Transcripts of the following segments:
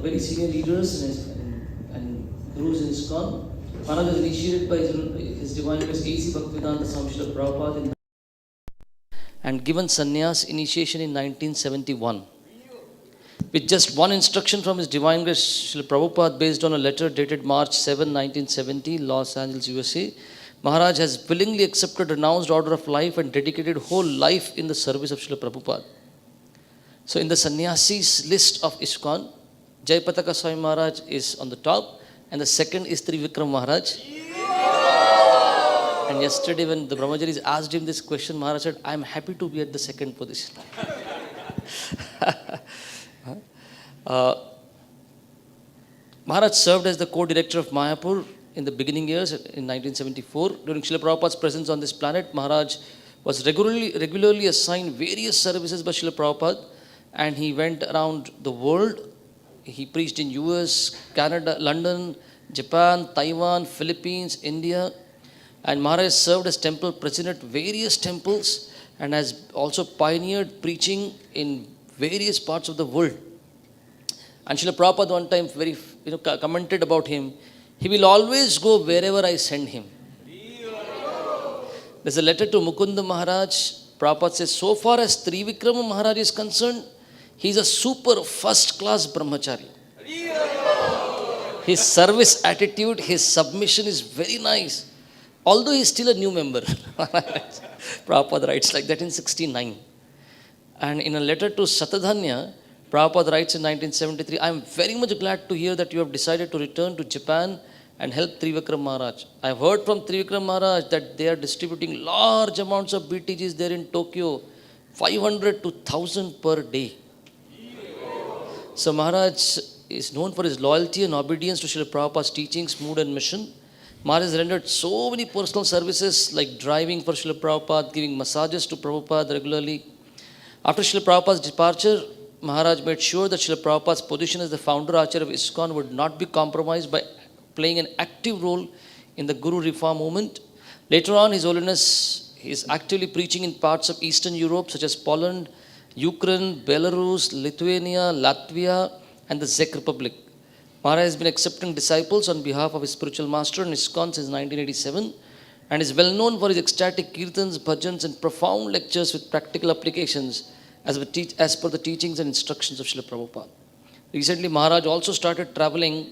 very senior leaders and gurus in ISKCON. Maharaj was initiated by His Divine Grace A.C. Bhaktivedanta Swami Srila Prabhupada and given sannyas initiation in 1971. With just one instruction from His Divine Grace Srila Prabhupada based on a letter dated March 7, 1970, Los Angeles, USA, Maharaj has willingly accepted a renounced order of life and dedicated whole life in the service of Srila Prabhupada. So in the sannyasis list of ISKCON, Jayapataka Swami Maharaj is on the top, and the second is Trivikrama Maharaj. And yesterday when the Brahmacharis asked him this question, Maharaj said, I am happy to be at the second position. Maharaj served as the co-director of Mayapur in the beginning years in 1974. During Srila Prabhupada's presence on this planet, Maharaj was regularly assigned various services by Srila Prabhupada, and he went around the world. He preached in US, Canada, London, Japan, Taiwan, Philippines, India, and Maharaj served as temple president at various temples and has also pioneered preaching in various parts of the world. And Srila Prabhupada one time commented about him, he will always go wherever I send him. There's a letter to Mukunda Maharaj. Prabhupada says, so far as Trivikrama Maharaj is concerned, he's a super first class brahmachari. His service attitude, his submission is very nice. Although he's still a new member. Prabhupada writes like that in 1969. And in a letter to Satadhanya, Prabhupada writes in 1973, I am very much glad to hear that you have decided to return to Japan and help Trivikrama Maharaj. I have heard from Trivikrama Maharaj that they are distributing large amounts of BTGs there in Tokyo, 500 to 1000 per day. So Maharaj is known for his loyalty and obedience to Srila Prabhupada's teachings, mood and mission. Maharaj has rendered so many personal services like driving for Srila Prabhupada, giving massages to Prabhupada regularly. After Srila Prabhupada's departure, Maharaj made sure that Srila Prabhupada's position as the founder Acharya of ISKCON would not be compromised by playing an active role in the Guru Reform movement. Later on, His Holiness is actively preaching in parts of Eastern Europe such as Poland, Ukraine, Belarus, Lithuania, Latvia, and the Czech Republic. Maharaj has been accepting disciples on behalf of his spiritual master in ISKCON since 1987 and is well known for his ecstatic kirtans, bhajans, and profound lectures with practical applications as per the teachings and instructions of Srila Prabhupada. Recently, Maharaj also started traveling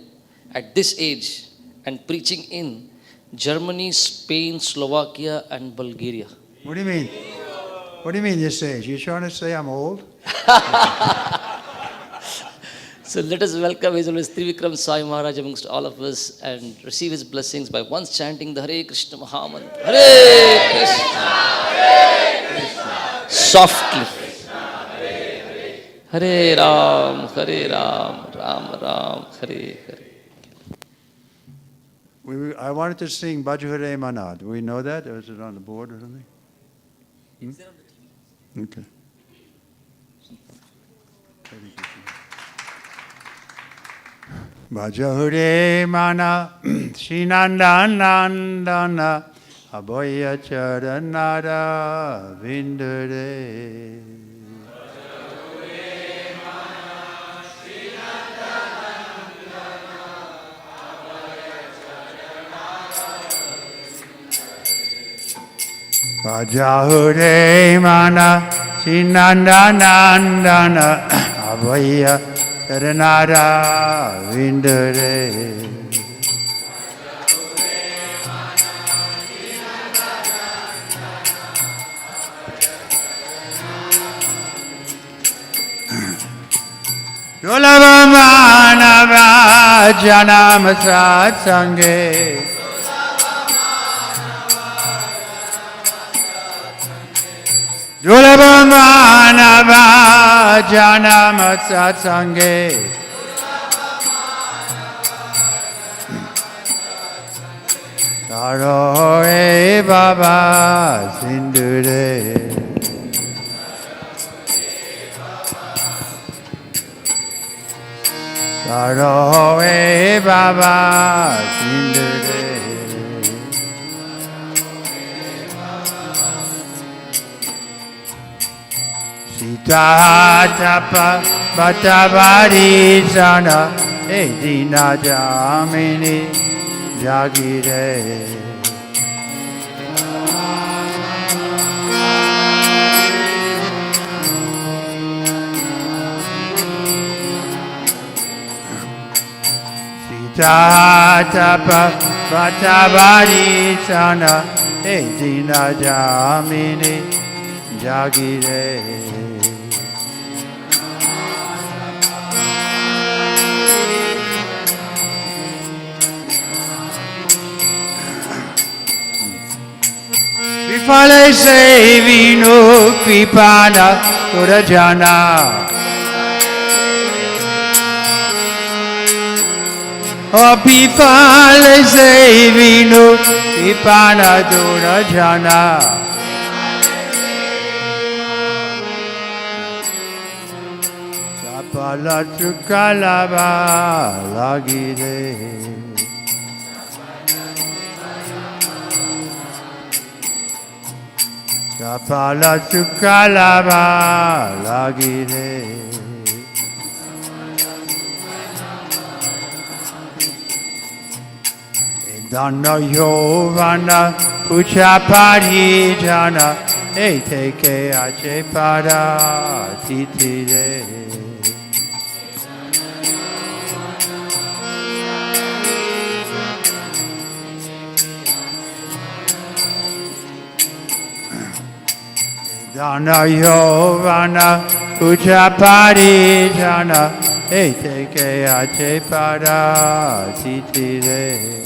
at this age and preaching in Germany, Spain, Slovakia, and Bulgaria. What do you mean? What do you mean this age? You trying to say I'm old? So let us welcome His Holiness Trivikrama Swami Maharaj amongst all of us and receive his blessings by once chanting the Hare Krishna Mahamantra. Hare Krishna, Hare Krishna. Softly. Hare Ram, Ram Ram, Hare Hare. I wanted to sing Bhajahare Mana. Do we know that? Or is it on the board or something? Is there on the TV? Okay. Bhajahare Mana Shinandanandana Abhaya Charanara Vindare. Bhajahare Mana Shinandanandana Abhaya Charanara Vindare. Dulava Manava Janam Satsange Dulava Manava Janam Satsange Taro e Baba Sindure Taro e Baba Sindure Sita Tapa Bhattavari Sana Edina Jamini Jagire Sitapa Bhattavari Sana Edina Jamini Jagire Vifale se vinu kripana urajana O vifale se vinu kripana urajana Kapala chukalaba lagire Kapala Sukalava Lagire Dana Yovana Pucha Parijana Eteke Ache Para Titire Dana Yovana Puja Parijana Eteke Ache Para Titire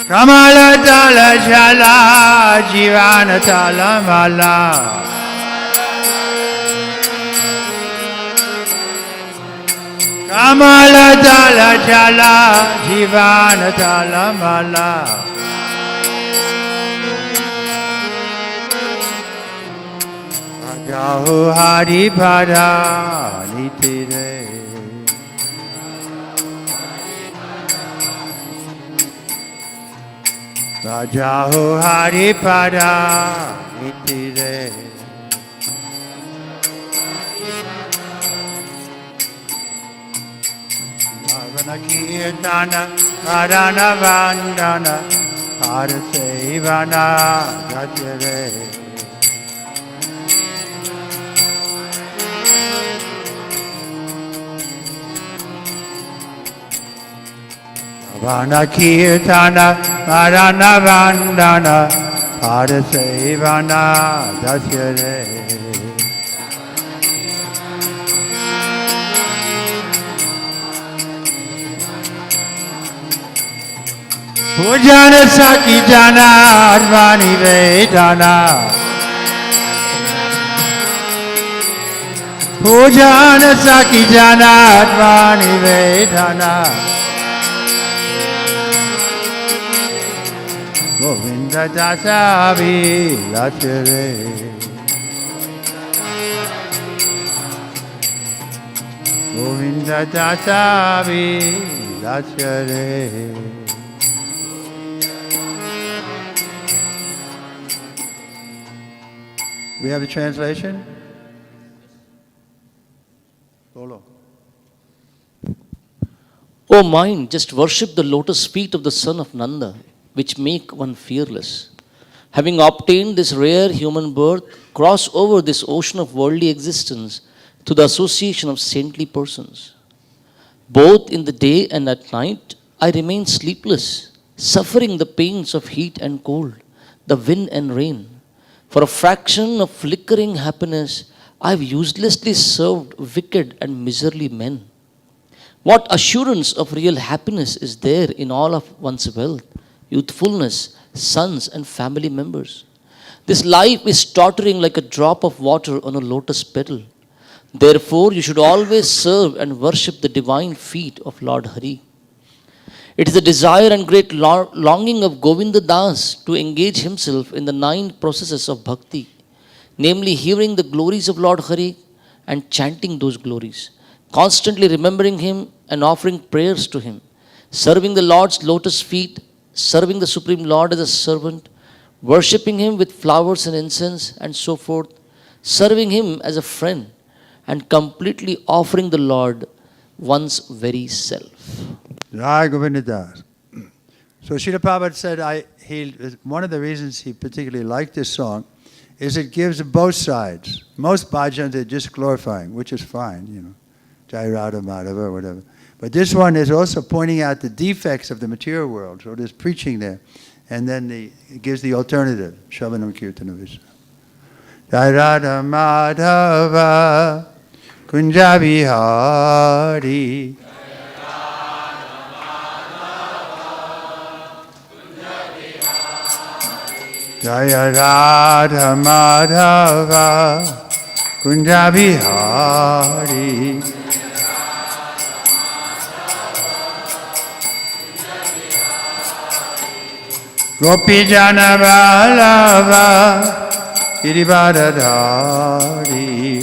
Kamala Tala Jala Jivana Tala Mala Kamala Tala Jala Jivana Tala Mala Ajahu Hari Pada Nitire Rajahu Hari Pada Nitire Bhavana Kirtana Karana Vandana Parasevana Gajare Bhavana Kirtana Karana Vandana Parasevana Gajare Pujana Saki Jana Advani Vedana Pujana Saki Jana Advani Vedana Govinda Dasavi Lachare Govinda Dasavi Lachare We have a translation? Bolo. O mind, just worship the lotus feet of the son of Nanda, which make one fearless. Having obtained this rare human birth, cross over this ocean of worldly existence to the association of saintly persons. Both in the day and at night, I remain sleepless, suffering the pains of heat and cold, the wind and rain. For a fraction of flickering happiness, I have uselessly served wicked and miserly men. What assurance of real happiness is there in all of one's wealth, youthfulness, sons, and family members? This life is tottering like a drop of water on a lotus petal. Therefore, you should always serve and worship the divine feet of Lord Hari. It is the desire and great longing of Govinda Das to engage himself in the 9 processes of bhakti, namely hearing the glories of Lord Hari and chanting those glories, constantly remembering him and offering prayers to him, serving the Lord's lotus feet, serving the Supreme Lord as a servant, worshipping Him with flowers and incense and so forth, serving Him as a friend, and completely offering the Lord one's very self. Jai Govinda Das. So Srila Prabhupada said one of the reasons he particularly liked this song is it gives both sides. Most bhajans are just glorifying, which is fine, you know, Jai Radha Madhava or whatever. But this one is also pointing out the defects of the material world. So there's preaching there. And then it gives the alternative, Shravanam Kirtanam Vishnu. Jai Radha Madhava Kunja Vihari Jaya Radha Madhava Kunja Vihari Gopi Jana Vallabha Girivardhari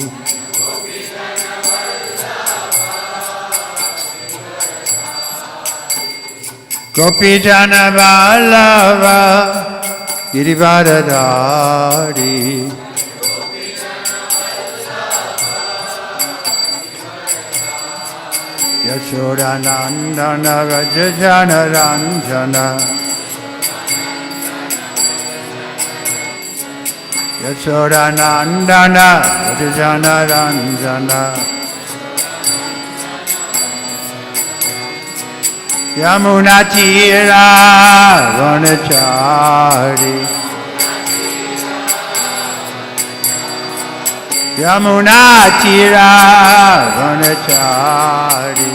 Gopi Jana Vallabha Girivardhari Yashoda Nandana Rajajana Ranjana Yashoda Nandana Rajajana Ranjana Yamuna Tira Vanachari Yamuna Tira Vanachari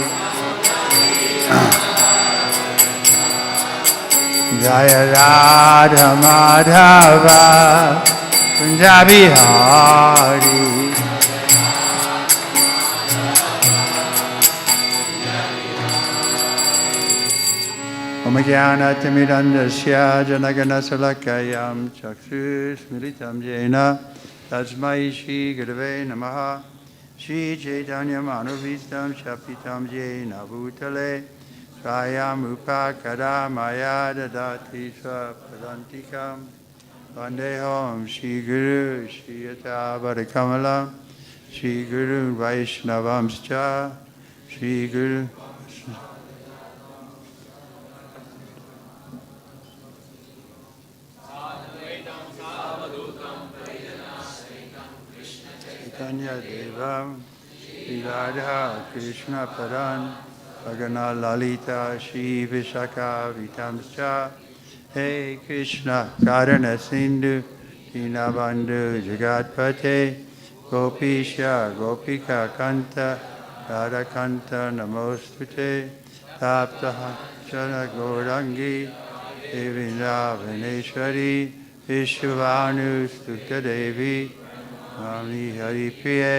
Jaya Radha Madhava Kunja Vihari Om Jnana Timirandasya Janagana Salakayam Chakshus Militam Jena Tasmai Shri Gurave Namaha Shri Chaitanya Manovistam Shapitam Jena Bhutale Swayam Upakara Maya Dadati Swapadantikam Vandeham Shri Guru Shri Yata Vadakamalam Shri Guru Vaishnavamscha Shri Guru Chaitanya Devam Shri Radha Krishna Paran Bhagana Lalita Shri Vishaka Vitamscha Hey Krishna Karana Sindhu Dinabandhu Jagatpate Gopisha Gopika Kanta Radha Kanta Namostute Taptaha Jana Gaurangi Devinda Vaneshwari Vishwavanu Stukta Devi Mami Hari Priye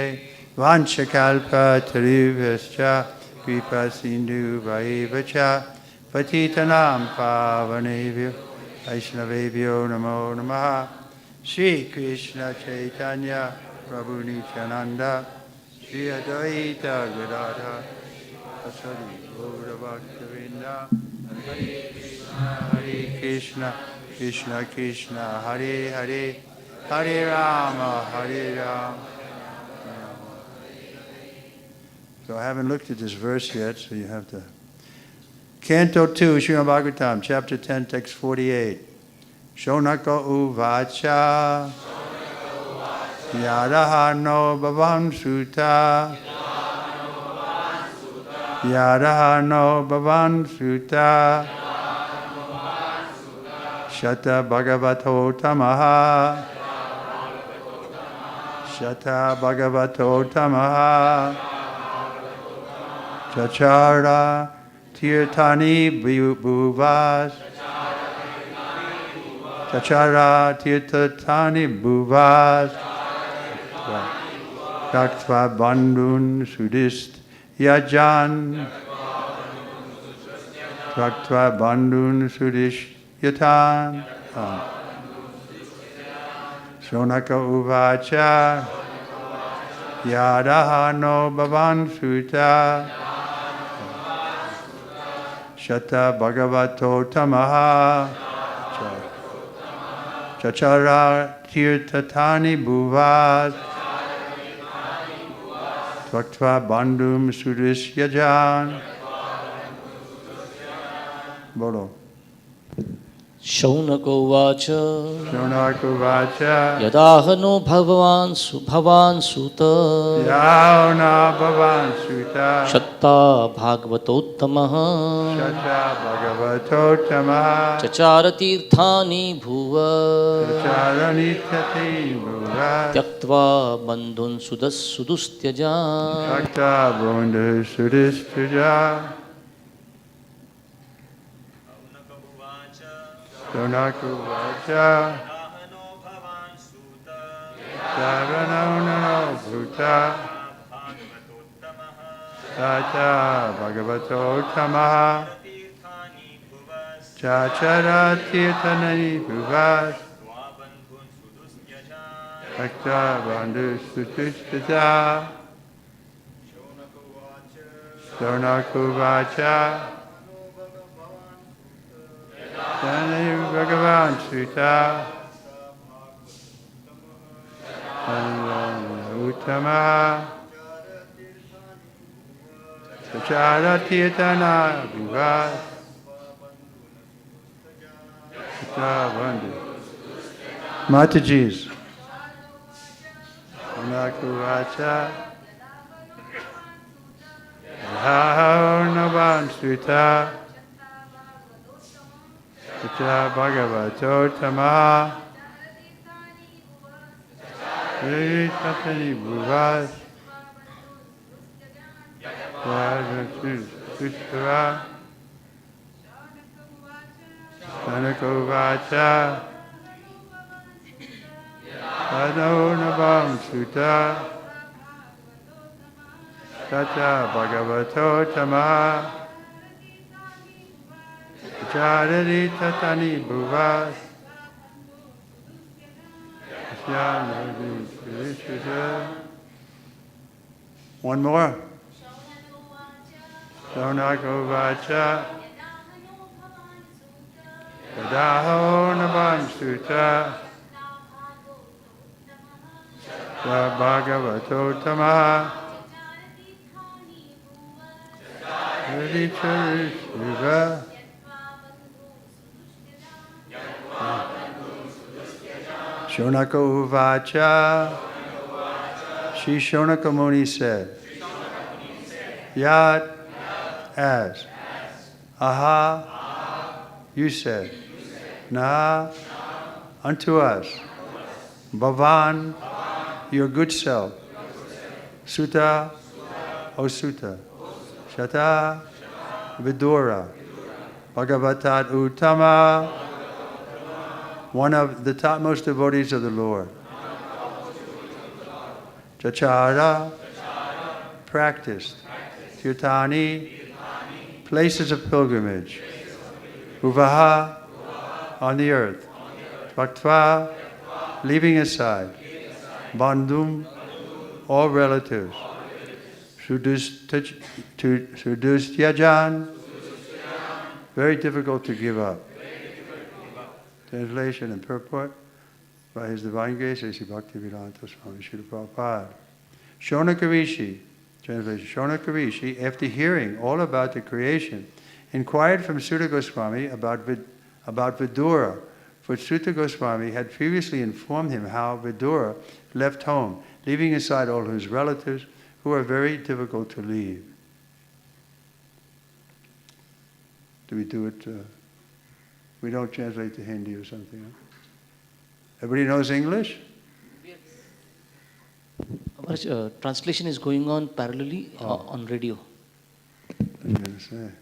Vanchakalpa Taruvascha Kripa Sindhu Vaivacha Patitanam Pavanebhyo Vaishnavebhyo Namo Namaha Shri Krishna Chaitanya Prabhu Nityananda Shri Advaita Gadadha Asadi Gaura Bhaktavinda Hare Krishna Krishna Krishna Hare Hare Hare Rama Hare Rama. So I haven't looked at this verse yet, so you have to. Canto 2, Srimad Bhagavatam, chapter 10, text 48. Shonaka uvacha Yadaha no bhavan sutta Yadaha no bhavan sutta Shata bhagavato tamaha Shata bhagavato tamaha Chachara Tirtani Bhuvas Chachara Tirtani Bhuvas Yaktva Bandhun Sudist Yajan Yaktva Bandhun Sudist Yatan Shonaka Uvacha Yadaha no Bhavan Sutta Shata Bhagavato Tamaha Chachara Tirtatani Bhuvat Tvaktva Bandhum Sudisyajan. Bolo. Shaunako vacha Shaunako vacha Yadahano bhavan suta Yauna Bhavan Suta Shatta bhagavatottamaha Shata Bhagavatottamaha Chachara tirthani bhuva Chacharani Tati Bhuva Tyaktva bandhun sudustyaja Shakta Bundhu Sudistyaja Shaunako vacha Charanau Bhuta Sacha Bhagavatottamaha Chachara Tirthanani Bhuvas Bhakta Bandhu Sutishtaja Shaunako vacha Dhani Bhagavan Sutta Uttama Sachara Tirtana Bhuvas Matajis Unakuvacha Navan Sutta Sacha Bhagavatottamaha Tatani Bhuvas Sushava Sanako Vacha Adho Nabam Sutta Sacha Bhagavatottamaha Chadari Tatani Bhuvas One more. Shaunako Vacha Yadaho Nabam Sutta Bhagavatottamaha Shiva Shaunako Uvacha. Shri Shaunaka Muni said, Yat, as, aha, you said, na, unto us, bhavan, your good self, sutta, O sutta, shata, vidura, bhagavatat uttama, one of the topmost devotees of the Lord. Chachara, practiced. Kirtani, places of pilgrimage. Uvaha, on the earth. Tvaktva, leaving aside. Bandhum, all relatives. Sudustyajan, very difficult to give up. Translation and purport by His Divine Grace, A.C. Bhaktivedanta Swami Srila Prabhupada. Shaunaka Rishi, translation, Shaunaka Rishi, after hearing all about the creation, inquired from Sutta Goswami about Vidura, for Sutta Goswami had previously informed him how Vidura left home, leaving aside all his relatives, who are very difficult to leave. Do we do it? We don't translate to Hindi or something. Huh? Everybody knows English? Yes. Maharaj, translation is going on parallelly on radio. I'm going to say.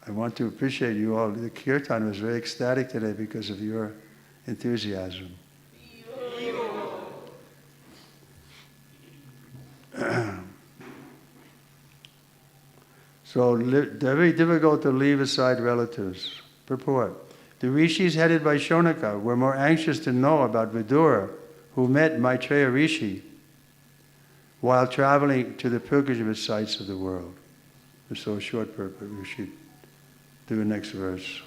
I want to appreciate you all. The Kirtan was very ecstatic today because of your enthusiasm. So, very difficult to leave aside relatives. Purport. The rishis headed by Shaunaka were more anxious to know about Vidura, who met Maitreya Rishi while traveling to the pilgrimage sites of the world. It's so short, but we should do the next verse.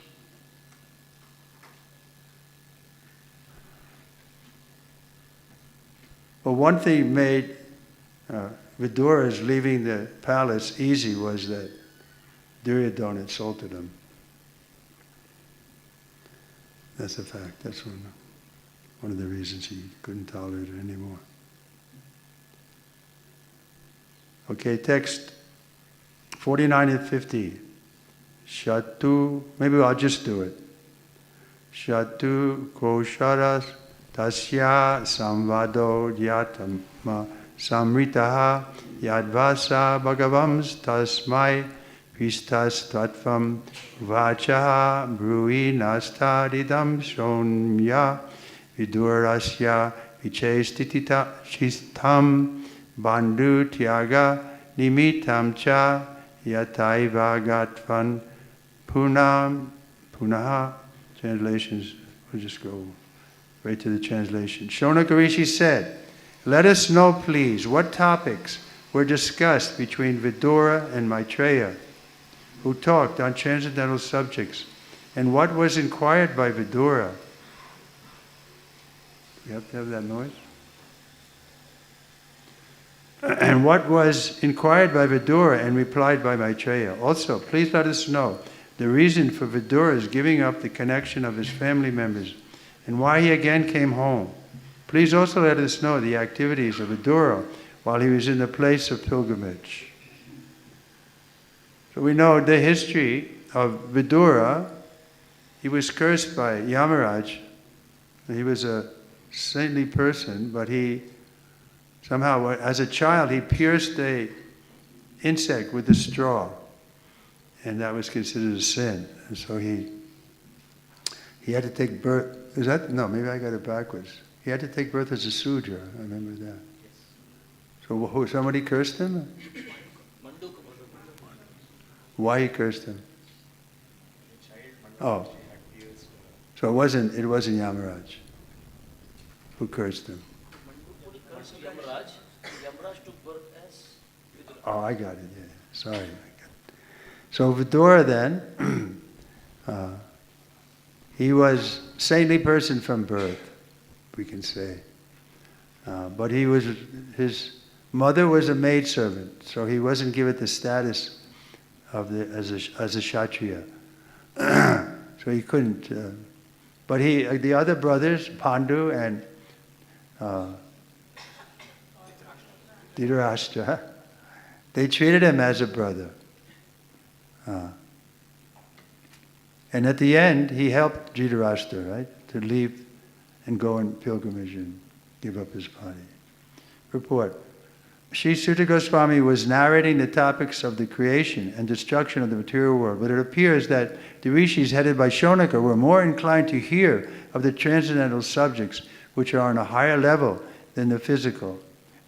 Well, one thing made Vidura's leaving the palace easy was that Duryodhana insulted him. That's a fact. That's one of the reasons he couldn't tolerate it anymore. Okay, text 49 and 50. Shatu, maybe I'll just do it. Shatu kosharas tasya samvado dyatama samritaha yadvasa bhagavams tasmai pistas tatvam vachaha brui nastadidam shomya vidurasya vichestitita chistam bandhu tyaga nimitam cha yataiva gatvan punaha. Translations, we'll just go right to the translation. Shonaka Rishi said, "Let us know, please, what topics were discussed between Vidura and Maitreya, who talked on transcendental subjects, and what was inquired by Vidura." You have to have that noise. And what was inquired by Vidura and replied by Maitreya. Also, please let us know the reason for Vidura's giving up the connection of his family members and why he again came home. Please also let us know the activities of Vidura while he was in the place of pilgrimage. So we know the history of Vidura. He was cursed by Yamaraj. He was a saintly person, but he somehow, as a child, he pierced an insect with a straw, and that was considered a sin. And so he had to take birth. Is that? No, maybe I got it backwards. He had to take birth as a Sudra. I remember that. So somebody cursed him? Why he cursed him? Oh. So it wasn't Yamaraj who cursed him. Oh, I got it, yeah. Sorry. So Vidura then, he was a saintly person from birth, we can say. But his mother was a maidservant, so he wasn't given the status of as a Kshatriya. So he couldn't. But the other brothers, Pandu and Dhritarashtra, they treated him as a brother. And at the end, he helped Dhritarashtra, right, to leave and go on pilgrimage and give up his body. Report. Sri Sutta Goswami was narrating the topics of the creation and destruction of the material world, but it appears that the rishis headed by Shonaka were more inclined to hear of the transcendental subjects which are on a higher level than the physical.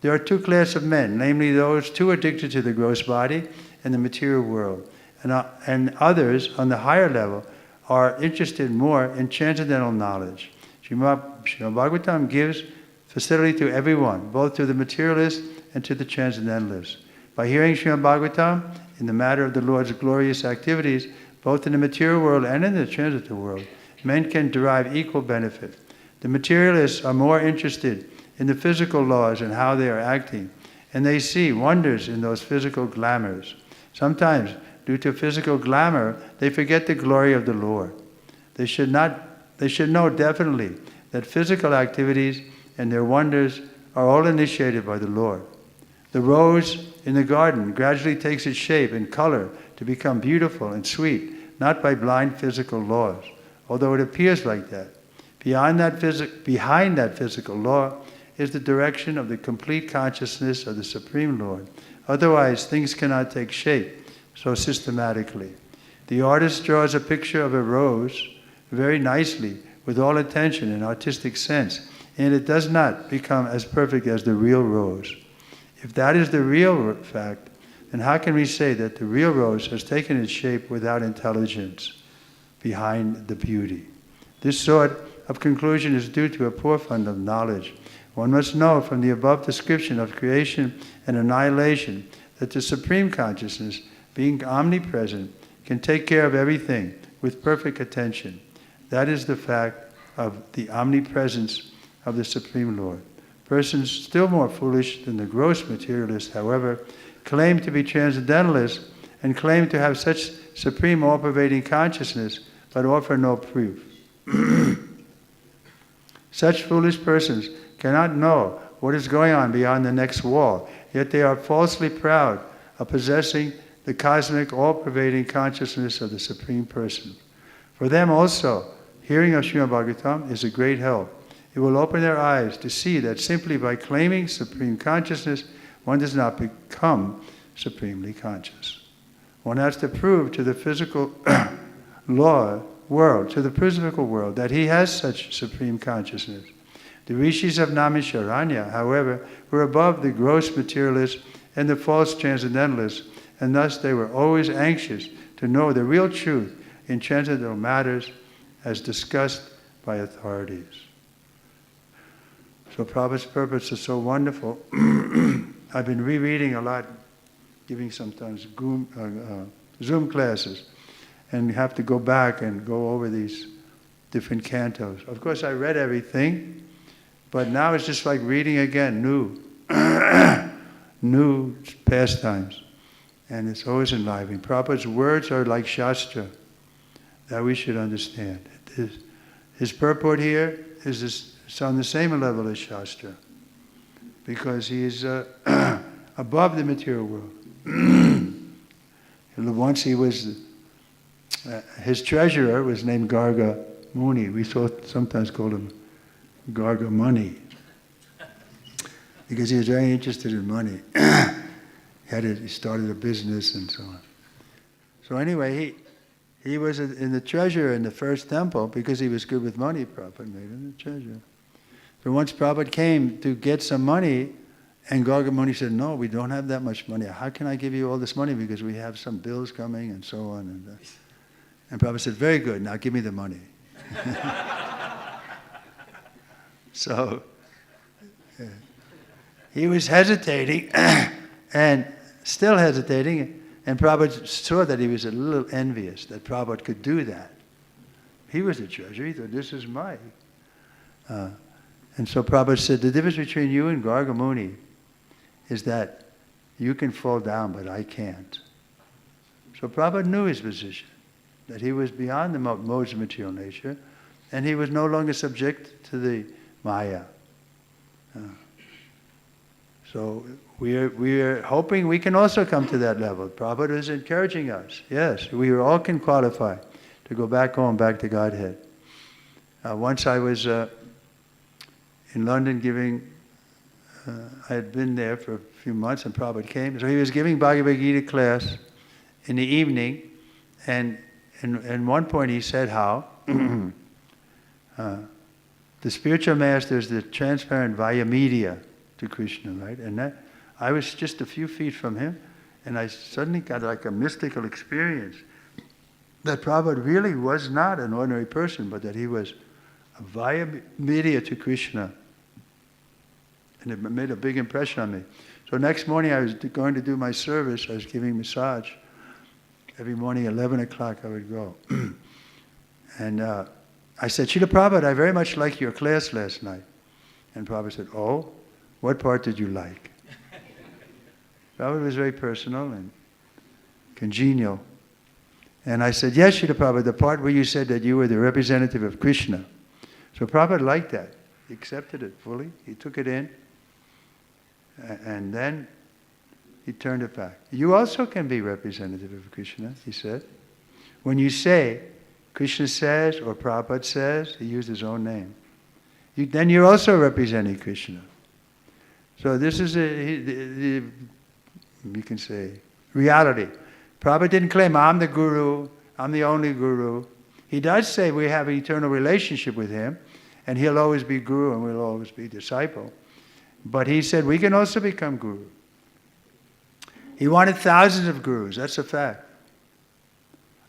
There are two classes of men, namely those too addicted to the gross body and the material world, and others on the higher level are interested more in transcendental knowledge. Srimad Bhagavatam gives facility to everyone, both to the materialist and to the transcendentalist. By hearing Srimad Bhagavatam in the matter of the Lord's glorious activities, both in the material world and in the transcendental world, men can derive equal benefit. The materialists are more interested in the physical laws and how they are acting, and they see wonders in those physical glamours. Sometimes, due to physical glamour, they forget the glory of the Lord. They should know definitely that physical activities and their wonders are all initiated by the Lord. The rose in the garden gradually takes its shape and color to become beautiful and sweet, not by blind physical laws, although it appears like that. Behind that physical law is the direction of the complete consciousness of the Supreme Lord. Otherwise, things cannot take shape so systematically. The artist draws a picture of a rose very nicely, with all attention and artistic sense, and it does not become as perfect as the real rose. If that is the real fact, then how can we say that the real rose has taken its shape without intelligence behind the beauty? This sort of conclusion is due to a poor fund of knowledge. One must know from the above description of creation and annihilation that the Supreme Consciousness, being omnipresent, can take care of everything with perfect attention. That is the fact of the omnipresence of the Supreme Lord. Persons still more foolish than the gross materialists, however, claim to be transcendentalists and claim to have such supreme all-pervading consciousness, but offer no proof. Such foolish persons cannot know what is going on beyond the next wall, yet they are falsely proud of possessing the cosmic all-pervading consciousness of the Supreme Person. For them also, hearing of Srimad Bhagavatam is a great help. It will open their eyes to see that simply by claiming supreme consciousness, one does not become supremely conscious. One has to prove to the physical world, that he has such supreme consciousness. The rishis of Naimisharanya, however, were above the gross materialists and the false transcendentalists, and thus they were always anxious to know the real truth in transcendental matters as discussed by authorities. So Prabhupada's purpose is so wonderful. I've been rereading a lot, giving sometimes Zoom classes, and you have to go back and go over these different cantos. Of course, I read everything, but now it's just like reading again, new pastimes. And it's always enlivening. Prabhupada's words are like Shastra, that we should understand. His purport here is on the same level as Shastra, because he is above the material world. Once he was, his treasurer was named Garga Muni. We sometimes called him Garga Money, because he was very interested in money. He started a business and so on. So anyway, he was in the treasurer in the first temple because he was good with money. Prabhupada made him the treasurer. So once Prabhupada came to get some money, and Garga Muni said, "No, we don't have that much money. How can I give you all this money? Because we have some bills coming and so on." And Prabhupada said, "Very good, now give me the money." So he was hesitating and still hesitating, and Prabhupada saw that he was a little envious that Prabhupada could do that. He was the treasurer. He thought, this is mine. And so Prabhupada said, the difference between you and Garga Muni is that you can fall down, but I can't. So Prabhupada knew his position, that he was beyond the modes of material nature, and he was no longer subject to the Maya. So we are hoping we can also come to that level. Prabhupada is encouraging us. Yes, we all can qualify to go back home, back to Godhead. Once I was in London giving, I had been there for a few months, and Prabhupada came. So he was giving Bhagavad Gita class in the evening, and at one point he said how the spiritual master is the transparent via media to Krishna, right? And that, I was just a few feet from him, and I suddenly got like a mystical experience that Prabhupada really was not an ordinary person, but that he was a via media to Krishna. And it made a big impression on me. So next morning I was going to do my service. I was giving massage. Every morning, 11 o'clock, I would go. And I said, Srila Prabhupada, I very much liked your class last night. And Prabhupada said, oh, what part did you like? Prabhupada was very personal and congenial. And I said, yes, Srila Prabhupada, the part where you said that you were the representative of Krishna. So Prabhupada liked that. He accepted it fully. He took it in. And then he turned it back. You also can be representative of Krishna, he said. When you say, Krishna says, or Prabhupada says, he used his own name, then you're also representing Krishna. So this is, you can say, reality. Prabhupada didn't claim, I'm the guru, I'm the only guru. He does say we have an eternal relationship with him, and he'll always be guru and we'll always be disciple. But he said we can also become guru. He wanted thousands of gurus, that's a fact.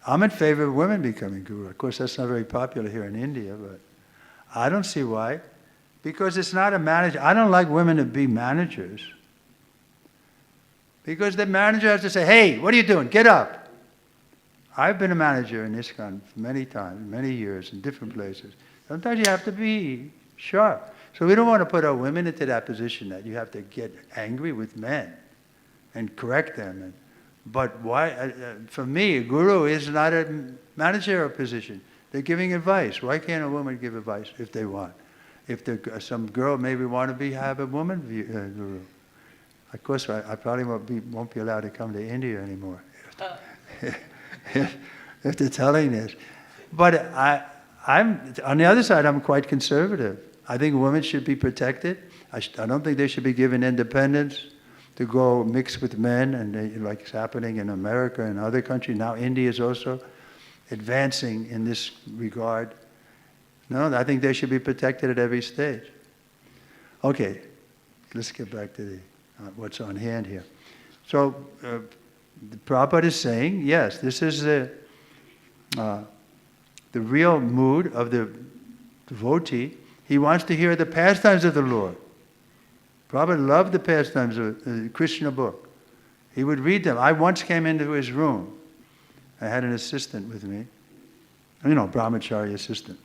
I'm in favor of women becoming guru. Of course, that's not very popular here in India, but I don't see why. Because it's not a manager. I don't like women to be managers. Because the manager has to say, hey, what are you doing? Get up. I've been a manager in ISKCON many times, many years, in different places. Sometimes you have to be sharp. So we don't want to put our women into that position that you have to get angry with men and correct them. But why? For me, a guru is not a managerial position. They're giving advice. Why can't a woman give advice if they want? If some girl maybe want to have a woman guru. Of course, I probably won't be allowed to come to India anymore if they're telling this. But I'm on the other side. I'm quite conservative. I think women should be protected. I don't think they should be given independence to go mix with men, and like it's happening in America and other countries. Now India is also advancing in this regard. No, I think they should be protected at every stage. Okay, let's get back to what's on hand here. So the Prabhupada is saying, yes, this is the real mood of the devotee. He wants to hear the pastimes of the Lord. Prabhupada loved the pastimes of the Krishna book. He would read them. I once came into his room. I had an assistant with me. Brahmachari assistant.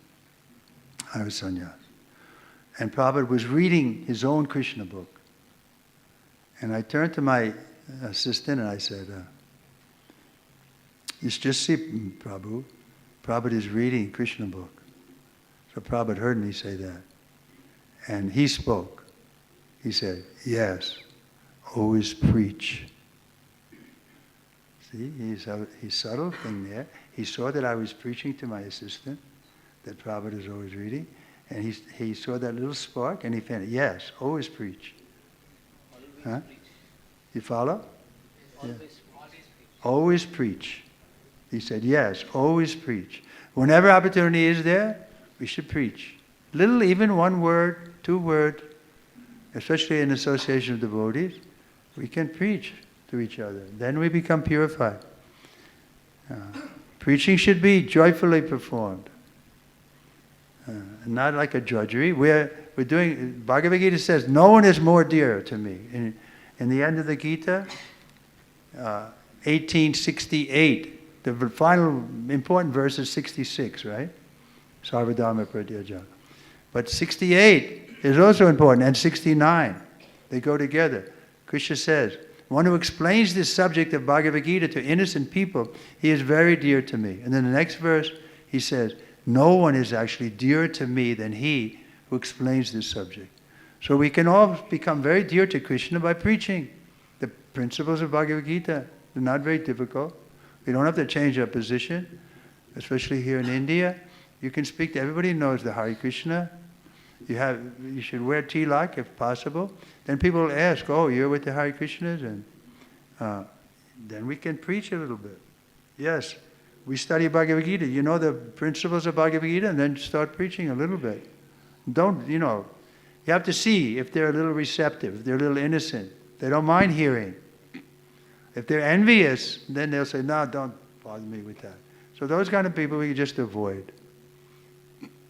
I was sannyas. And Prabhupada was reading his own Krishna book. And I turned to my assistant and I said, you just see, Prabhu, Prabhupada is reading Krishna book. So Prabhupada heard me say that. And he spoke. He said, yes, always preach. See, he's subtle thing there. He saw that I was preaching to my assistant, that Prabhupada is always reading, and he saw that little spark, and he found it. Yes, always preach. Huh? You follow? Yeah. Always preach. He said, yes, always preach. Whenever opportunity is there, we should preach. Little, even 1 word, 2 words, especially in association of devotees, we can preach to each other. Then we become purified. Preaching should be joyfully performed. Not like a drudgery. We're doing, Bhagavad Gita says, no one is more dear to me. In the end of the Gita, 1868, the final important verse is 66, right? Sarvadharma pratyaja. But 68 is also important, and 69. They go together. Krishna says, one who explains this subject of Bhagavad Gita to innocent people, he is very dear to me. And then the next verse, he says, no one is actually dearer to me than he who explains this subject. So we can all become very dear to Krishna by preaching the principles of Bhagavad Gita. They're not very difficult. We don't have to change our position, especially here in India. You can speak to everybody who knows the Hare Krishna. You should wear tilak if possible. Then people will ask, oh, you're with the Hare Krishnas? And then we can preach a little bit. Yes, we study Bhagavad Gita. You know the principles of Bhagavad Gita, and then start preaching a little bit. You have to see if they're a little receptive, if they're a little innocent. They don't mind hearing. If they're envious, then they'll say, no, don't bother me with that. So those kind of people we just avoid.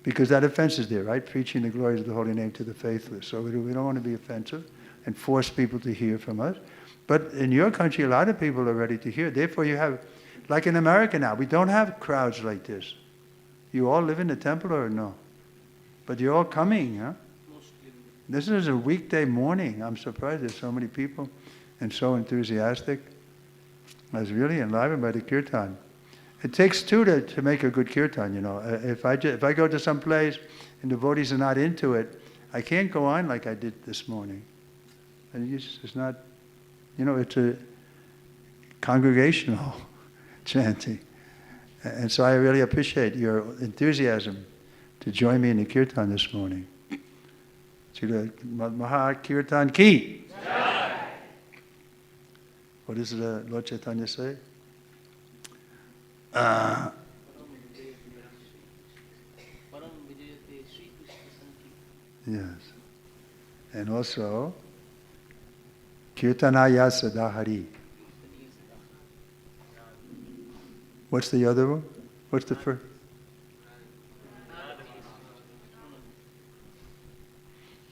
Because that offense is there, right? Preaching the glories of the holy name to the faithless. So we don't want to be offensive and force people to hear from us. But in your country, a lot of people are ready to hear. Therefore, you have, like in America now, we don't have crowds like this. You all live in the temple or no? But you're all coming, huh? This is a weekday morning. I'm surprised there's so many people and so enthusiastic. I was really enlivened by the Kirtan. It takes 2 to make a good Kirtan, If I go to some place and devotees are not into it, I can't go on like I did this morning. And it's not, it's a congregational chanting. And so I really appreciate your enthusiasm to join me in the Kirtan this morning. Srila Maha Kirtan Ki. What does Lord Chaitanya say? Yes. And also, Kirtanaya Sadahari. What's the other one? What's the first?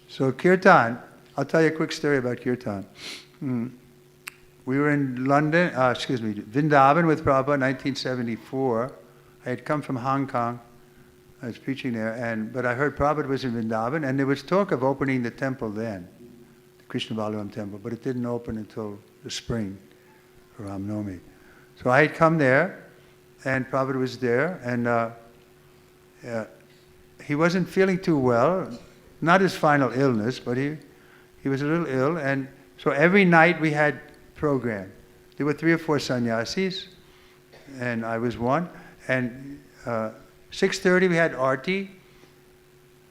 So Kirtan, I'll tell you a quick story about Kirtan. We were in London, Vrindavan with Prabhupada in 1974. I had come from Hong Kong. I was preaching there, but I heard Prabhupada was in Vrindavan, and there was talk of opening the temple then, the Krishna Balaram temple, but it didn't open until the spring, Ram Navami. So I had come there, and Prabhupada was there, and he wasn't feeling too well, not his final illness, but he was a little ill, and so every night we had program. There were 3 or 4 sannyasis, and I was one, and 6:30 we had arti,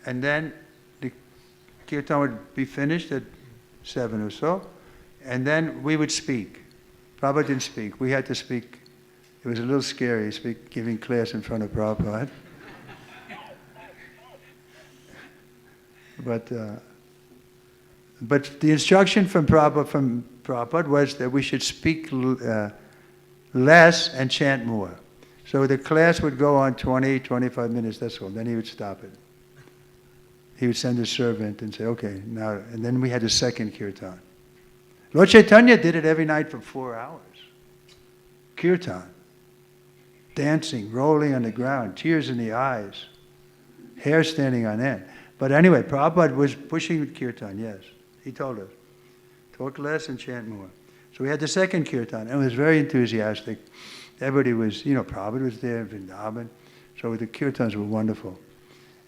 and then the kirtan would be finished at 7 or so, and then we would speak. Prabhupada didn't speak. We had to speak. It was a little scary, giving class in front of Prabhupada. But the instruction from Prabhupada was that we should speak less and chant more. So the class would go on 20, 25 minutes, that's all. Then he would stop it. He would send a servant and say, okay, now, and then we had a second kirtan. Lord Chaitanya did it every night for 4 hours. Kirtan. Dancing, rolling on the ground, tears in the eyes, hair standing on end. But anyway, Prabhupada was pushing kirtan, yes. He told us, talk less and chant more. So we had the second kirtan, and it was very enthusiastic. Everybody was, Prabhupada was there, Vrindavan. So the kirtans were wonderful.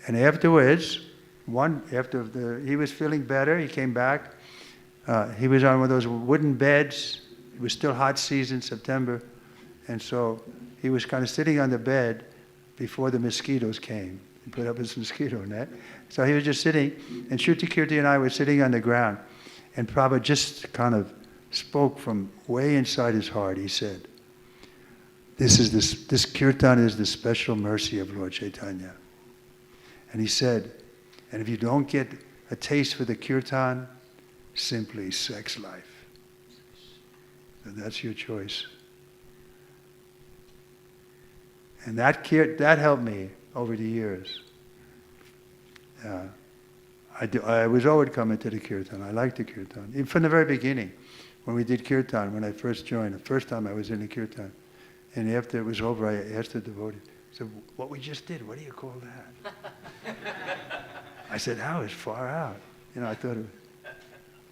And afterwards, he was feeling better, he came back. He was on one of those wooden beds. It was still hot season, September. And so he was kind of sitting on the bed before the mosquitoes came. He put up his mosquito net. So he was just sitting, and Shruti Kirti and I were sitting on the ground. And Prabhupada just kind of spoke from way inside his heart. He said, this kirtan is the special mercy of Lord Chaitanya. And he said, and if you don't get a taste for the kirtan, simply sex life. And that's your choice. And that helped me over the years. I was always coming to the kirtan. I liked the kirtan. Even from the very beginning, when we did kirtan, when I first joined, the first time I was in the kirtan. And after it was over, I asked the devotee, I said, what we just did, what do you call that? I said, how is far out? I thought it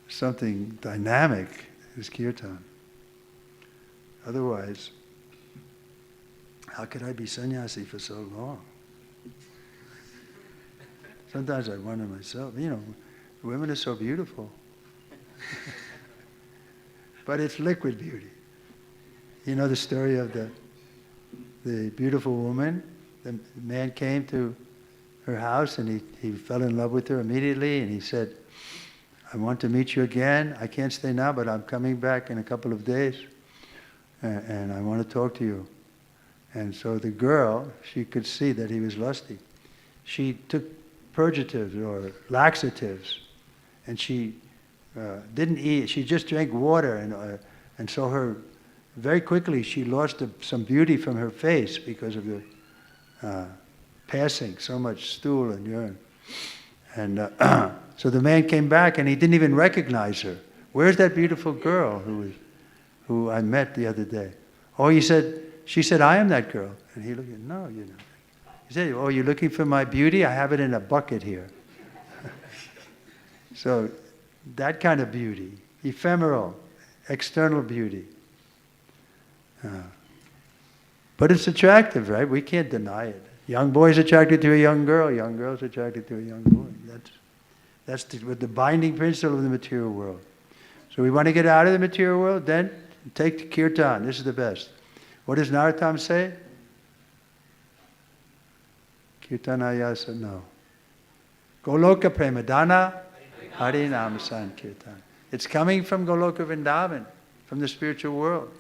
was something dynamic, this kirtan. Otherwise, how could I be sannyasi for so long? Sometimes I wonder myself, women are so beautiful. But it's liquid beauty. You know the story of the beautiful woman? The man came to her house and he fell in love with her immediately, and he said, I want to meet you again. I can't stay now, but I'm coming back in a couple of days, and I want to talk to you. And so the girl, she could see that he was lusty. She took purgatives or laxatives, and she didn't eat. She just drank water, and so very quickly she lost some beauty from her face because of the passing so much stool and urine. And so the man came back, and he didn't even recognize her. Where's that beautiful girl who I met the other day? Oh, she said, I am that girl. And he looked at, no, you're not. He said, oh, you're looking for my beauty? I have it in a bucket here. So that kind of beauty, ephemeral, external beauty. But it's attractive, right? We can't deny it. Young boy's attracted to a young girl's attracted to a young boy. That's the binding principle of the material world. So we want to get out of the material world, then take the kirtan. This is the best. What does Narottam say? Kirtanayasa, no. Goloka Premadana Harinam Sankirtan. It's coming from Goloka Vrindavan, from the spiritual world.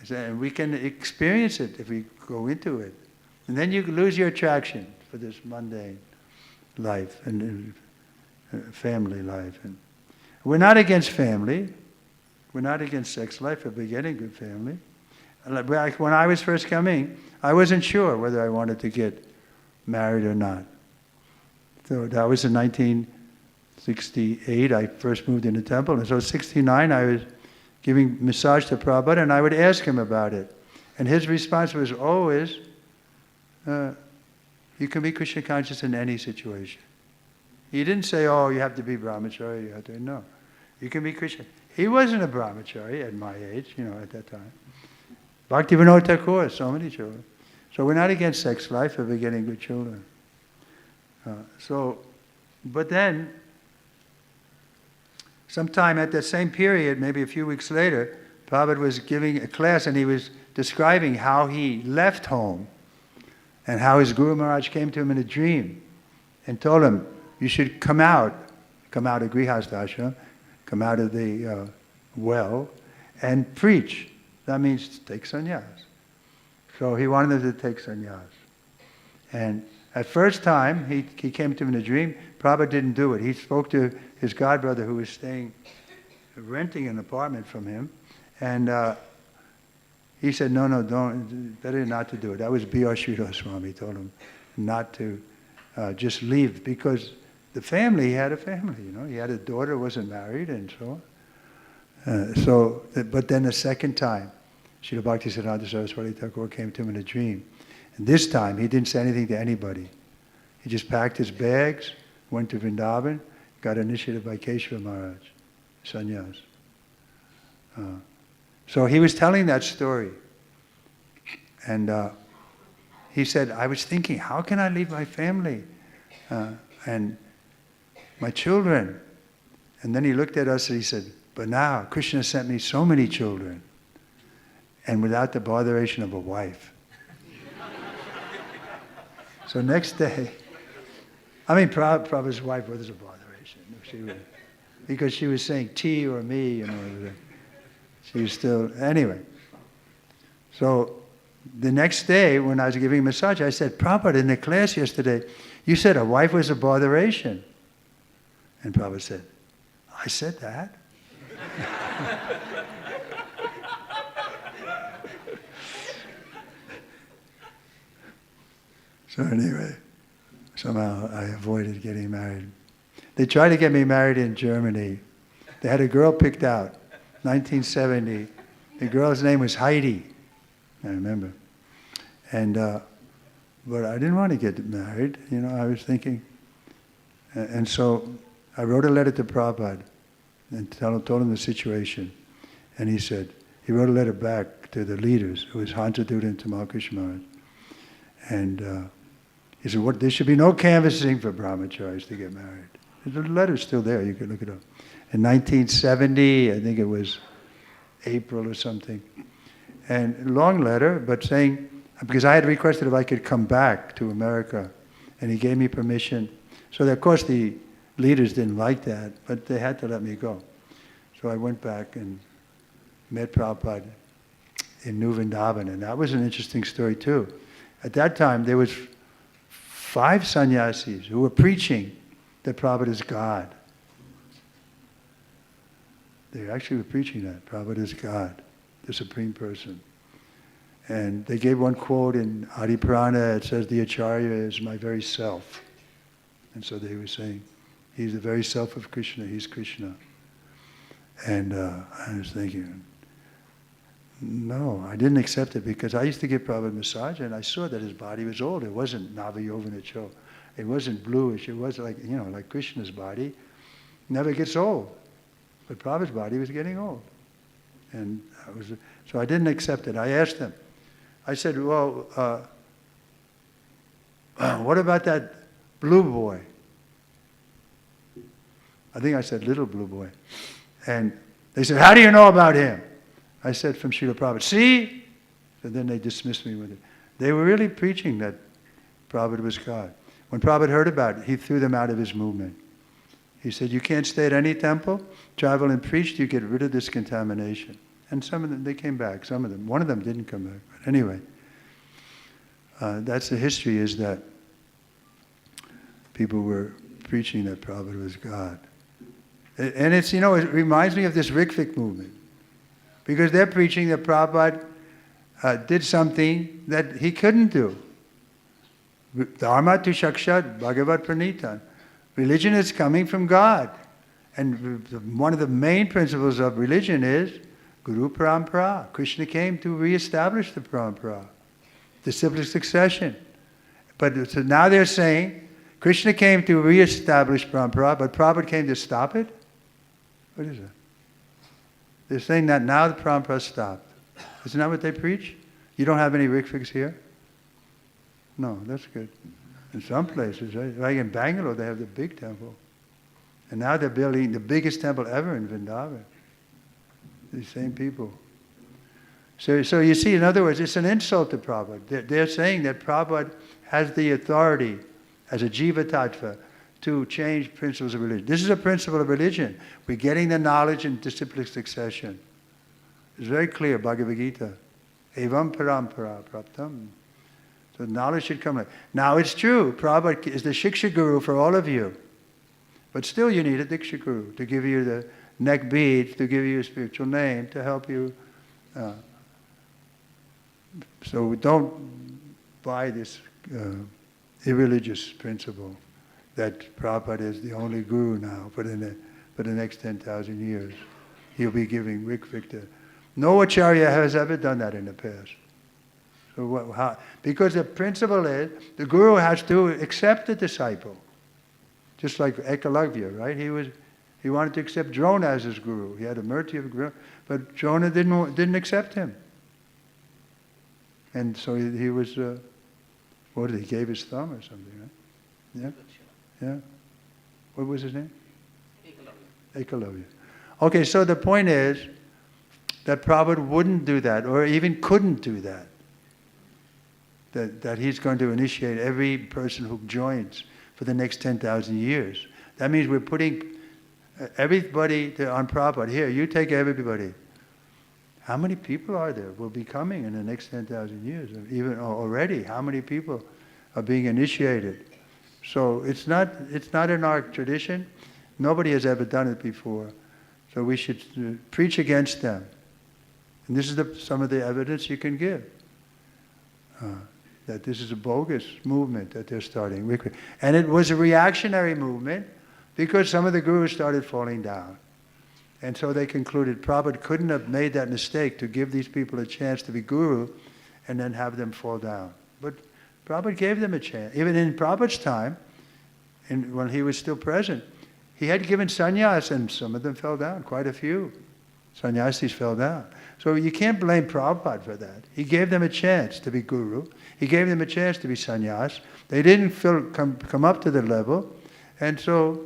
And we can experience it if we go into it. And then you lose your attraction for this mundane life and family life. And we're not against family. We're not against sex life. We're getting good family. When I was first coming, I wasn't sure whether I wanted to get married or not. So that was in 1968. I first moved into temple. And so 69, I was giving massage to Prabhupada, and I would ask him about it. And his response was always, you can be Krishna conscious in any situation. He didn't say, oh, you have to be brahmachari, you have to, no. You can be Krishna. He wasn't a brahmachari at my age, at that time. Bhaktivinoda Thakur, so many children. So we're not against sex life if we're getting good children. But then, sometime at that same period, maybe a few weeks later, Prabhupada was giving a class and he was describing how he left home and how his Guru Maharaj came to him in a dream and told him, you should come out of Grihastha ashram, come out of the well and preach. That means take sannyas. So he wanted them to take sannyas. And at first time, he came to him in a dream. Prabhupada didn't do it. He spoke to his godbrother who was renting an apartment from him. And he said, no, don't, better not to do it. That was B.R. Sridhar Swami told him not to just leave, because the family, he had a family, He had a daughter, wasn't married, and so on. But then the second time, Srila Bhaktisiddhanta Saraswati Thakur came to him in a dream. And this time, he didn't say anything to anybody. He just packed his bags, went to Vrindavan, got initiated by Keshava Maharaj, sannyas. So he was telling that story. And he said, I was thinking, how can I leave my family and my children? And then he looked at us and he said, but now Krishna sent me so many children, and without the botheration of a wife. So next day, Prabhupada's wife was a botheration. Because she was saying tea or me, she was still, anyway. So the next day, when I was giving a massage, I said, Prabhupada, in the class yesterday, you said a wife was a botheration. And Prabhupada said, I said that? So anyway, somehow I avoided getting married. They tried to get me married in Germany. They had a girl picked out, 1970. The girl's name was Heidi, I remember. And but I didn't want to get married, I was thinking. And so I wrote a letter to Prabhupada and told him the situation. And he wrote a letter back to the leaders, who was Hansaduta and Tamal Krishna Maharaj. And he said, there should be no canvassing for brahmacharis to get married. The letter's still there, you can look it up. In 1970, I think it was April or something. And long letter, but saying, because I had requested if I could come back to America, and he gave me permission. So of course the leaders didn't like that, but they had to let me go. So I went back and met Prabhupada in New Vrindavan, and that was an interesting story too. At that time, there was 5 sannyasis who were preaching that Prabhupada is God. They actually were preaching that Prabhupada is God, the Supreme Person. And they gave one quote in Adi Purana. It says, the Acharya is my very self. And so they were saying, he's the very self of Krishna, he's Krishna. And I was thinking, no, I didn't accept it, because I used to give Prabhupada massage and I saw that his body was old. It wasn't Navayovana Cho. It wasn't bluish. It was like, like Krishna's body never gets old. But Prabhupada's body was getting old. And so I didn't accept it. I asked him. I said, well, what about that blue boy? I think I said little blue boy. And they said, how do you know about him? I said, from Srila Prabhupada. See? And then they dismissed me with it. They were really preaching that Prabhupada was God. When Prabhupada heard about it, he threw them out of his movement. He said, you can't stay at any temple, travel and preach, you get rid of this contamination. And some of them, they came back, some of them. One of them didn't come back. But anyway, that's the history, is that people were preaching that Prabhupada was God. And it's, it reminds me of this Rigvik movement. Because they're preaching that Prabhupada did something that he couldn't do. Dharma tu shakshat bhagavat pranitan. Religion is coming from God. And one of the main principles of religion is Guru Parampara. Krishna came to re-establish the Parampara, disciplic succession. But so now they're saying, Krishna came to re-establish Parampara, but Prabhupada came to stop it? What is it? They're saying that now the Parampara stopped. Isn't that what they preach? You don't have any Rikfiks here? No, that's good. In some places, like in Bangalore, they have the big temple. And now they're building the biggest temple ever in Vrindavan. These same people. So you see, in other words, it's an insult to Prabhupada. They're saying that Prabhupada has the authority as a Jiva Tattva to change principles of religion. This is a principle of religion. We're getting the knowledge in disciplic succession. It's very clear, Bhagavad Gita. Evam parampara praptam. So knowledge should come. Now it's true, Prabhupada is the Shiksha Guru for all of you. But still you need a Diksha Guru to give you the neck beads, to give you a spiritual name, to help you. So don't buy this irreligious principle that Prabhupada is the only Guru now for the next 10,000 years. He'll be giving Rikvik to... No Acharya has ever done that in the past. So because the principle is, the Guru has to accept the disciple. Just like Ekalavya, right? He wanted to accept Drona as his Guru. He had a merti of Guru, but Drona didn't accept him. And so he was, he gave his thumb or something, right? Yeah? Yeah? What was his name? Ekalavya. Okay, so the point is that Prabhupada wouldn't do that, or even couldn't do that. That he's going to initiate every person who joins for the next 10,000 years. That means we're putting everybody on Prabhupada. Here, you take everybody. How many people are there will be coming in the next 10,000 years? Even already, how many people are being initiated? So it's not in our tradition. Nobody has ever done it before. So we should preach against them. And this is some of the evidence you can give. That this is a bogus movement that they're starting. And it was a reactionary movement because some of the gurus started falling down. And so they concluded Prabhupada couldn't have made that mistake to give these people a chance to be guru and then have them fall down. But Prabhupada gave them a chance. Even in Prabhupada's time, when he was still present, he had given sannyas and some of them fell down, quite a few. Sannyasis fell down. So you can't blame Prabhupada for that. He gave them a chance to be guru. He gave them a chance to be sannyas. They didn't come up to the level. And so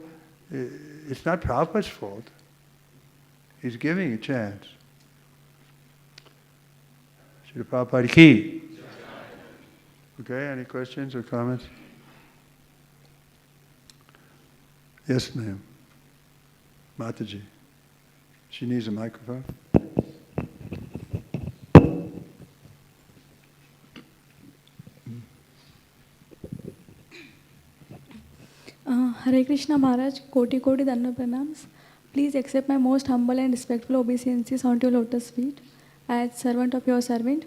it's not Prabhupada's fault. He's giving a chance. Srila Prabhupada ki. Okay, any questions or comments? Yes, ma'am. Mataji. She needs a microphone. Hare Krishna Maharaj, Koti Koti Dhanna Pranams. Please accept my most humble and respectful obeisances onto your lotus feet as servant of your servant.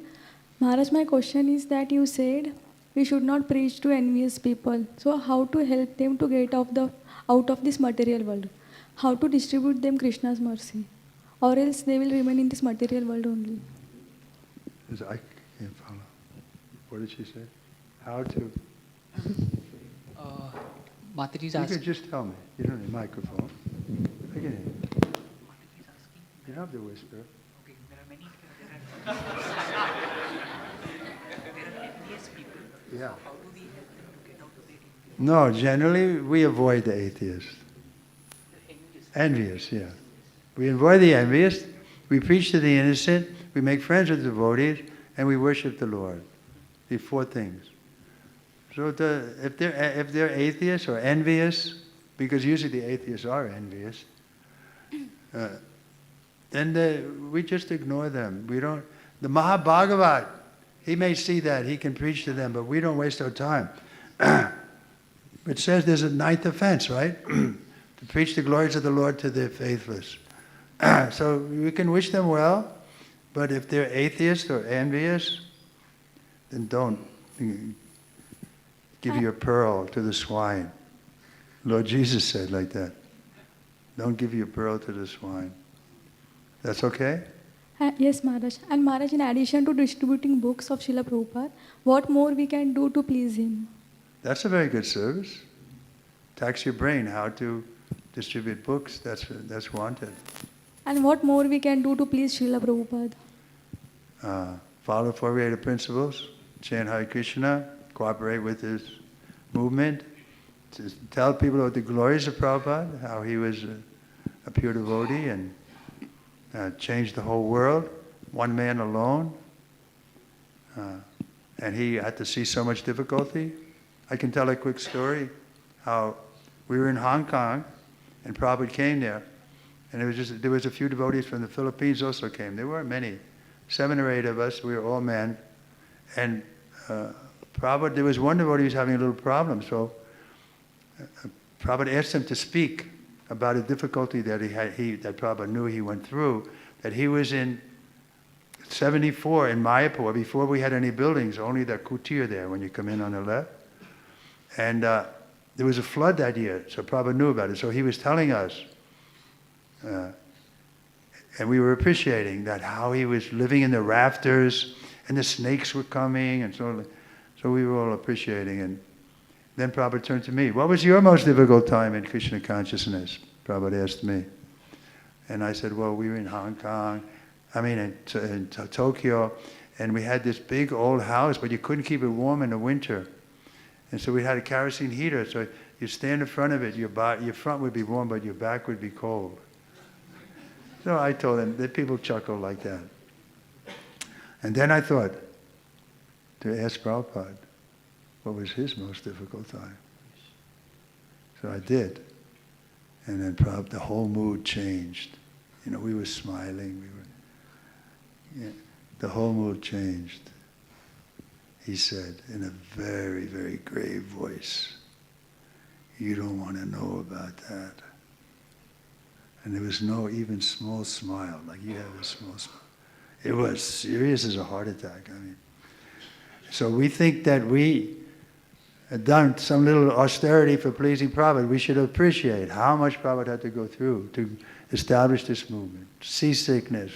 Maharaj, my question is that you said we should not preach to envious people. So how to help them to get out of this material world? How to distribute them Krishna's mercy? Or else they will remain in this material world only. I can't follow. What did she say? How to? Mataji's You asking. could just tell me. You don't need a microphone. I can hear you. Mataji's asking. You don't have to whisper. Okay, there are many. There are envious people. Yeah. How do we help them to get out of their envy? No, generally we avoid the atheists. They're envious. Envious, yeah. We avoid the envious, we preach to the innocent, we make friends with the devotees, and we worship the Lord. These four things. So if they're atheists or envious, because usually the atheists are envious, then we just ignore them. We don't. The Mahabhagavat, he may see that, he can preach to them, but we don't waste our time. It says there's a ninth offense, right? To preach the glories of the Lord to the faithless. So we can wish them well, but if they're atheists or envious, then don't give your pearl to the swine. Lord Jesus said like that. Don't give your pearl to the swine. That's okay? Yes, Maharaj. And Maharaj, in addition to distributing books of Srila Prabhupada, what more we can do to please him? That's a very good service. Tax your brain how to distribute books. That's wanted. And what more we can do to please Srila Prabhupada? Follow four-rated principles, chant Hare Krishna, cooperate with his movement, to tell people about the glories of Prabhupada, how he was a pure devotee and changed the whole world, one man alone. And he had to see so much difficulty. I can tell a quick story, how we were in Hong Kong and Prabhupada came there. And there was a few devotees from the Philippines also came. There weren't many. 7 or 8 of us, we were all men. And Prabhupada, there was one devotee who was having a little problem. So Prabhupada asked him to speak about a difficulty that that Prabhupada knew he went through. That he was in 74 in Mayapur, before we had any buildings, only the kutir there when you come in on the left. And there was a flood that year, so Prabhupada knew about it. So he was telling us, and we were appreciating that how he was living in the rafters, and the snakes were coming, and so we were all appreciating. And then Prabhupada turned to me, what was your most difficult time in Krishna consciousness? Prabhupada asked me. And I said, well, we were in Hong Kong, in Tokyo, and we had this big old house, but you couldn't keep it warm in the winter. And so we had a kerosene heater, so you stand in front of it, your front would be warm, but your back would be cold. So I told them, that people chuckle like that. And then I thought to ask Prabhupada, what was his most difficult time? So I did. And then the whole mood changed. We were smiling. The whole mood changed. He said in a very, very grave voice, you don't want to know about that. And there was no even small smile, like you have a small smile. It was serious as a heart attack. So we think that we had done some little austerity for pleasing Prabhupada. We should appreciate how much Prabhupada had to go through to establish this movement. Seasickness,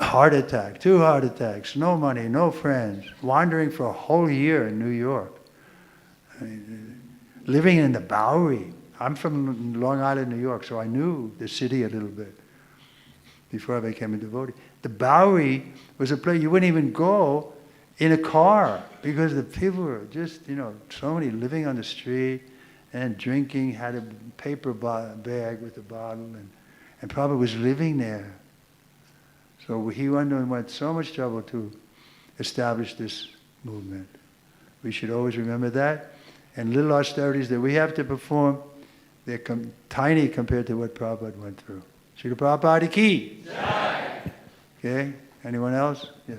heart attack, 2 heart attacks, no money, no friends, wandering for a whole year in New York. Living in the Bowery. I'm from Long Island, New York, so I knew the city a little bit before I became a devotee. The Bowery was a place you wouldn't even go in a car because the people were just, so many living on the street and drinking, had a paper bag with a bottle, and Prabhupada was living there. So he went so much trouble to establish this movement. We should always remember that. And little austerities that we have to perform, they're tiny compared to what Prabhupada went through. Srila Prabhupada ki. Okay, anyone else? Yes.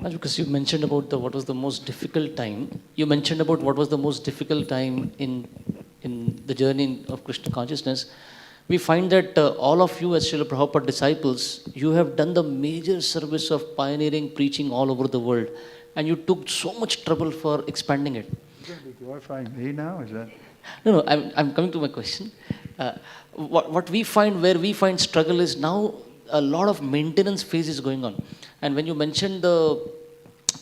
Because you mentioned about what was the most difficult time. You mentioned about what was the most difficult time in the journey of Krishna consciousness. We find that all of you as Srila Prabhupada disciples, you have done the major service of pioneering preaching all over the world. And you took so much trouble for expanding it. You're going to be glorifying me now? Is that? No, I'm coming to my question. What we find, where we find struggle is now a lot of maintenance phase is going on. And when you mentioned the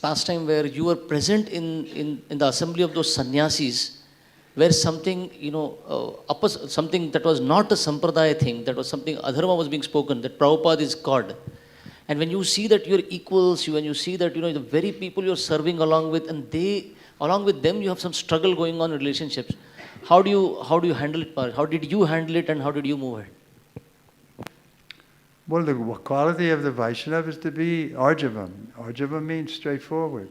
past time where you were present in the assembly of those sannyasis, where something, something that was not a sampradaya thing, that was something adharma was being spoken, that Prabhupada is God. And when you see that you're equals, when you see that, the very people you're serving along with, and along with them, you have some struggle going on in relationships. How do you handle it? How did you handle it, and how did you move it? Well, the quality of the Vaishnava is to be arjavam. Arjavam means straightforward.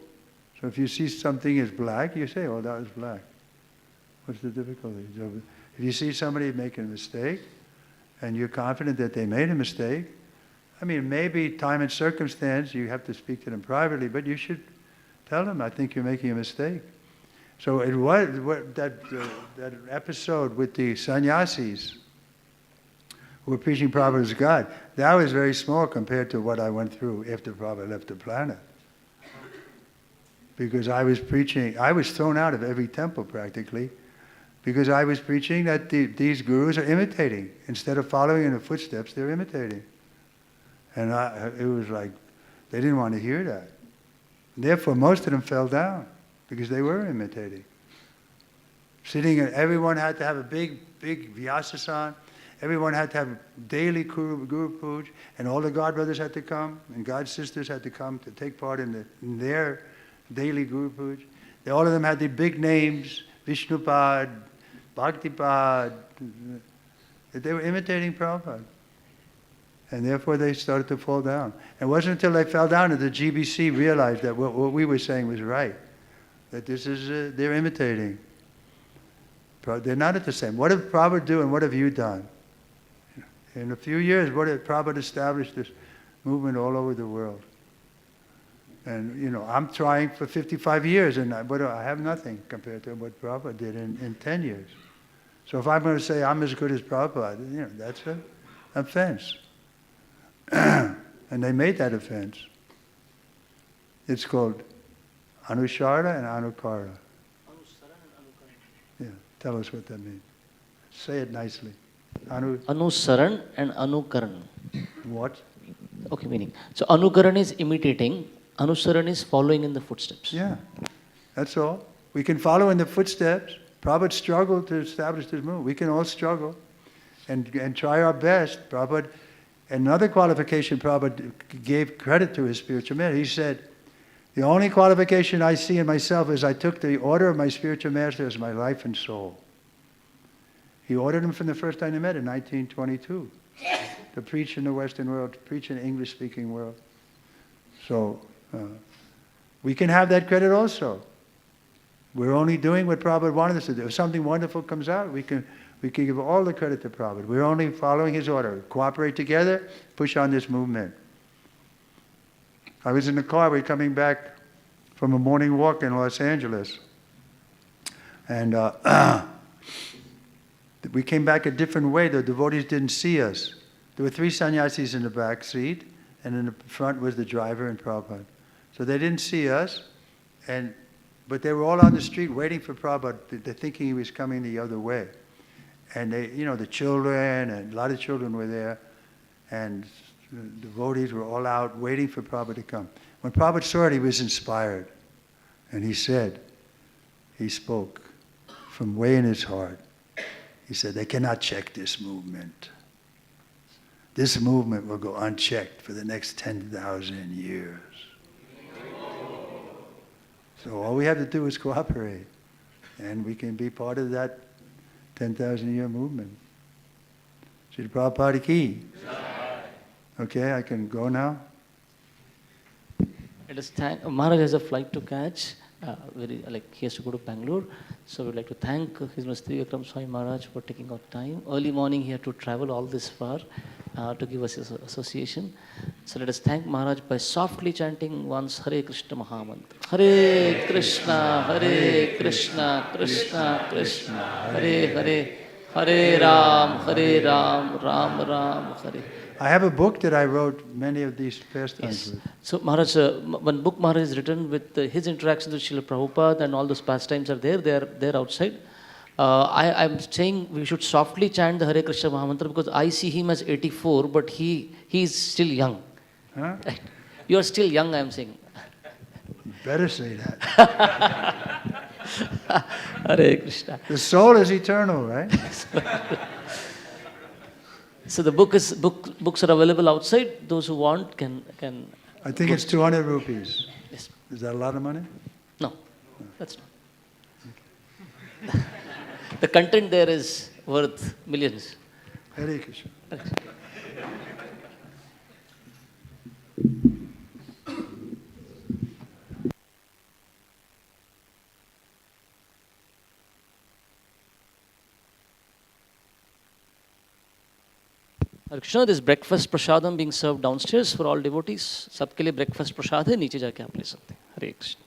So if you see something is black, you say, oh, that was black. What's the difficulty? So if you see somebody making a mistake, and you're confident that they made a mistake, maybe time and circumstance, you have to speak to them privately, but you should tell them, I think you're making a mistake. So it was that episode with the sannyasis who were preaching Prabhupada as God. That was very small compared to what I went through after Prabhupada left the planet. Because I was thrown out of every temple practically, because I was preaching that these gurus are imitating. Instead of following in the footsteps, they're imitating. And it was like, they didn't want to hear that. Therefore, most of them fell down because they were imitating. Sitting, everyone had to have a big Vyasasan. Everyone had to have daily Guru Puj, and all the God brothers had to come, and God sisters had to come to take part in their daily Guru Puj. All of them had the big names, Vishnupad, Bhaktipad. They were imitating Prabhupada. And therefore they started to fall down. It wasn't until they fell down that the GBC realized that what we were saying was right. That this is, they're imitating. They're not at the same. What did Prabhupada do and what have you done? In a few years, what did Prabhupada establish this movement all over the world? And, you know, I'm trying for 55 years, but I have nothing compared to what Prabhupada did in 10 years. So if I'm going to say I'm as good as Prabhupada, you know, that's an offense. And they made that offense. It's called Anushara and Anukara. Yeah, tell us what that means. Say it nicely. Anusaran and Anukaran. What? Okay, meaning. So Anukaran is imitating, Anusaran is following in the footsteps. Yeah, that's all. We can follow in the footsteps. Prabhupada struggled to establish this movement. We can all struggle and try our best. Prabhupada, another qualification Prabhupada gave credit to his spiritual master. He said, the only qualification I see in myself is I took the order of my spiritual master as my life and soul. He ordered him from the first time they met in 1922 to preach in the Western world, to preach in the English-speaking world. So we can have that credit also. We're only doing what Prabhupada wanted us to do. If something wonderful comes out, we can give all the credit to Prabhupada. We're only following his order. Cooperate together, push on this movement. I was in the car, we were coming back from a morning walk in Los Angeles. And we came back a different way. The devotees didn't see us. There were 3 sannyasis in the back seat, and in the front was the driver and Prabhupada. So they didn't see us, but they were all on the street waiting for Prabhupada. They're thinking he was coming the other way. And they, you know, the children, and a lot of children were there, and the devotees were all out waiting for Prabhupada to come. When Prabhupada saw it, he was inspired. And he said, he spoke from way in his heart. He said, they cannot check this movement. This movement will go unchecked for the next 10,000 years. So all we have to do is cooperate. And we can be part of that 10,000-year movement. Srila Prabhupada ki. Okay, I can go now. Let us thank Maharaj has a flight to catch. He has to go to Bangalore. So we'd like to thank His Majesty Trivikrama Swami Maharaj for taking out time. Early morning he had to travel all this far to give us his association. So let us thank Maharaj by softly chanting once Hare Krishna Mahamantra. Hare Krishna, Krishna Krishna, Hare Hare, Hare Ram, Ram Ram, Hare. I have a book that I wrote many of these pastimes Yes. with. So Maharaj, one book Maharaj is written with his interactions with Srila Prabhupada, and all those pastimes are there. They are there outside. I'm saying we should softly chant the Hare Krishna Mahamantra because I see him as 84, but he is still young. Huh? Right? You are still young, I am saying. You better say that. Hare Krishna. The soul is eternal, right? So the books are available outside. Those who want can. I think it's 200 rupees. Yes. Is that a lot of money? No, that's not. The content there is worth millions. Hare Krishna. Hare Krishna, this breakfast prasadam being served downstairs for all devotees. सबके लिए breakfast प्रसाद है, नीचे जाके आप ले सकते हैं. Hare Krishna.